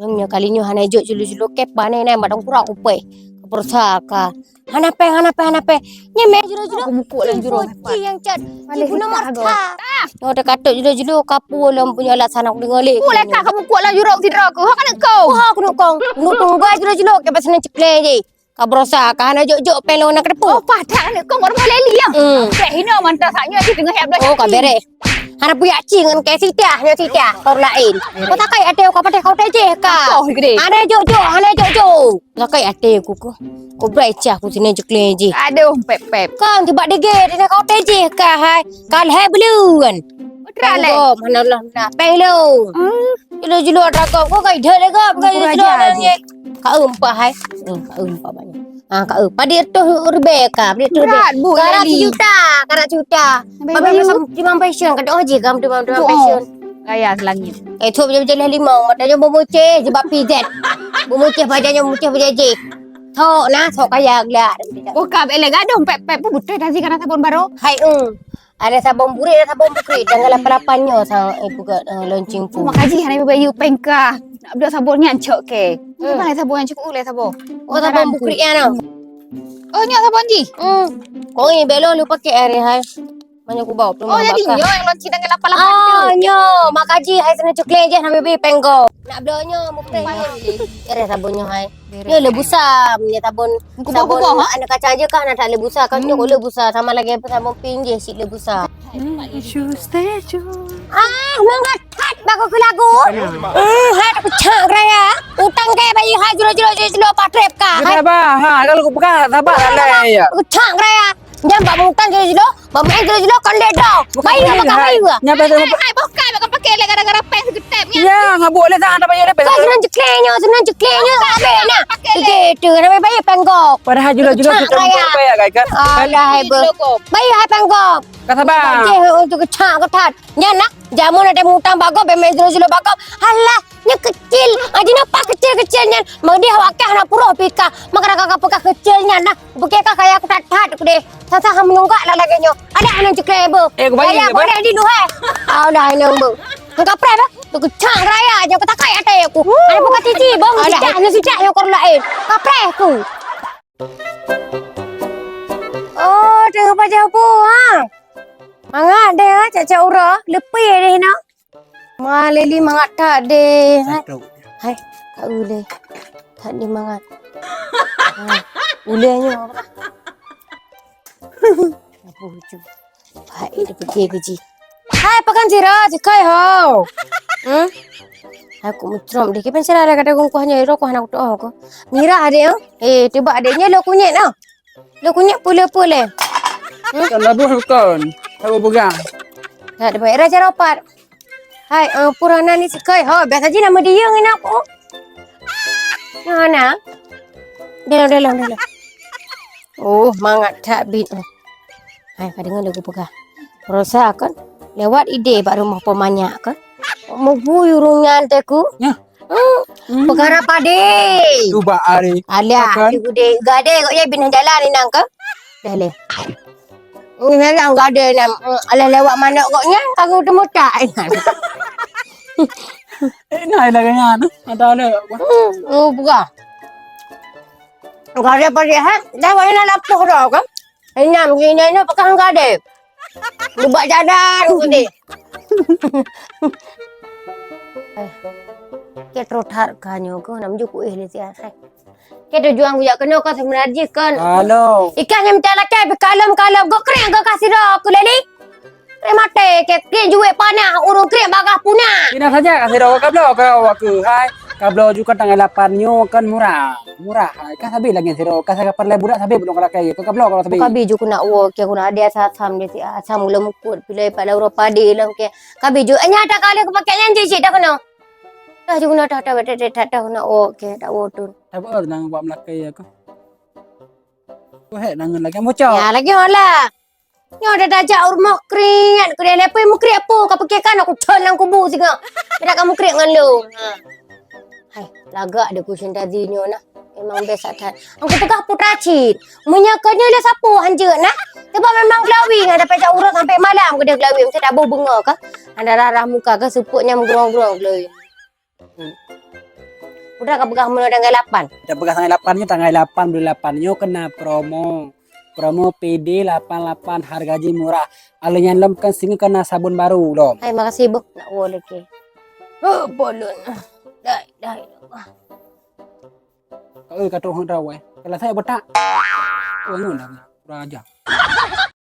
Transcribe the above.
Nya kalinya hana jo julu kepa ne madang kurang upai. Persaka. Hanape. Nya me julu. Aku mukul yang juru. Yang cat. Balik Ibu nomor kita, ka. No ada katok julu kapu lam punya alat sana aku ngole. Boleh kak kamu kuat lah jurok tidak aku. Hak nak kau. Wah aku nukong. Nutunggu julu ke pasal cikle je. Kabrosa kahana jo pelo nak kedepu. Oh padah nak kau baru boleh liam. Teh ini mantap saknya di tengah heblah. Oh kabere. Hana puya cing ngan ke sitiah nya sitiah kau lain. Kau tak kai ate kau pateh kau teje ka. Kau gede. Hana jo. Tak kai ate aku ko. Kau berai cah aku sini cikle je. Aduh pep. Kang tiba dege dia kau teje ka hai. Kal hai bluan. Trale. Mana lah na pelo. Julu ada kau kai dhale ka kai julu ada ni. Ka umpa hai. Ka umpa banyak. Ka umpa dia tu Rebecca, dia tu Berat, Bu, Leli. karat juta. Bayi Bapak dimam passion kat oji kam dimam passion. Gaya selangit. Tu berjalan limau, matanya memuceh sebab PZ. Memuceh badannya memuceh berjaji. Thok na, thok kaya gelak. Oh kab elegado pep pun betul tadi karena sabun baru. Hai ada sabun buri, ada sabun bukri. Dan lapan-lapannya sang buka launching pun. Makaji hari bayu pengka. Nak beli sabun nyancok ke. Mana sabun yang cukup oleh sabun. Oh sabun bukri ya no. Oh nyak sabun ji. Kau ni belok lu pakai hari hai. Banyak ku bawa Oh jadi nyo yang launching dengan lapan-lapan tu. Nyo, makaji hai sana coklat je sampai bi penggo. Nak beloknya mukre. Ada sabunnya hai. Nyo lebusa, punya sabun. Sabun anak kacang aja kah nak tak lebusa. Kan nyo lebusa sama lagi sabun pink je si lebusa. Menghat bago ke lagu. Hat aku cak raya. Utang ke bayi hai juro patrep ka. Hai. Ha kalau kau pegang sabar lah ya. Aku cak raya. Jangan bawa utang juro. Bawa juro kan dah. Bayi apa kau bayi gua? Nyapa tu. Hai bukan bakal pakai le gara-gara pes getepnya. Ya, enggak boleh tak ada bayar Kau senang ceklenya. Abe nak. Gitu. Namanya bayi penggok. Padahal jula kita bayar kan. Alah hai ber. Bayi hai penggok. Kata bang. Je untuk kecak ketat. Jangan nak. Jamun ada mutang bago bemen juro bago. Halah, nya kecil. Aji nampak kecil-kecilnya. Mau dia wakah nak pura pika. Maka kakak peka kecilnya nak. Bukan kakak aku tat aku deh. Sasa kamu nunggak lah lagi nyo. Ada anak ceklek ber. Bayar boleh di lu hai. Dah ini ber. Engkau pre ber. Tu kecak raya aja aku tak kaya ate aku. Ada buka cici bang. Sejak yang kor lain. Kapre aku. Oh, tengah baca apa ha? Mangat deh ha, caca ura. Lepi deh nak. Maleli mangat tak deh. Hai, kak ule. Tak di mangat. Ulenya apa? Apa lucu. Hai, dia pergi gaji. Hai, pakan sirah, cikai ho. Aku mutrom deh. Kipan sirah ada kata kuahnya iro kuah nak doa ko. Mira ada ya? Tiba adanya lo kunyit no. Lo kunyit pula. Kan labu bukan. Labu pegang. Tak ada baik raja rapat. Hai, Purana ni cikai ho. Biasa je nama dia ngin aku. Mana? Dalam. Oh, mangat tak bit. Hai, kadang lagu pegang. Rosa kan lewat ide pak rumah pemanyak kan. Mau buyurungan teku. Ya. Perkara pade. Cuba hari. Alah, gede gade kok ya bin jalan ni nang ke. Dah le. Memang gade nam. Alah lewat mana koknya aku temu tak. Nah, laganya ano? Ada. Buka. Gade pade ha. Dah wala lapuh dah kan. Enam gini ni pegang gade. Buat jadan gede. Ke trothar kanyo ko nam ju ku ehli sia hai. Ke tu juang buja keno ka sebenarnya kan. Halo. Ikan yang mentala ke kalam go kreng go kasih ro ku leli. Remate ke juwe panah urung krem bagah punah. Tidak saja kasih rokok kablo ke hai. Kablo juga tanggal 8 nyo kan murah. Hai. Kan sabi lagi siro. Kasih kapar le budak sabi belum kala kaya. Kablo kalau sabi. Kabi ju kuna wo ke kuna ada sam de ti asam mula mukut pilai pada Eropa de lang ke. Kabi ju anya ada kali ku pakai nyanji sih dah kena. Dah ju kuna tak kuna wo ke tak wo tu. Tapi nang buat melakai aku. Wah, nang lagi mau cak. Ya lagi wala. Nyo ada dajak rumah keringat ku dia lepai mu kri apa ka pakai kan aku ton nang kubu singa. Tidak kamu kri ngan lu. Hai, lagak ada kusin tadi nyo nah. Memang biasa tak. Aku pegah putracit. Menyakanya le sapu hanja nah. Sebab memang glawing ada pecah urut sampai malam ke dia glawing mesti tak bau benga ka. Anda rarah muka ke seputnya menggerong-gerong glawing. Udah kapag mo na tanggal 8. Dan bekas tanggal 8 beli 8 nyo kena promo. Promo PD 88 harga gaji murah. Alenya lem kan singa kena sabun baru lom. Ay, makasih bu. Nak boleh ke. Oh, bolon. Dah. Kau kata orang rawai. Kalau saya betak. Oh, ngono dah. Raja.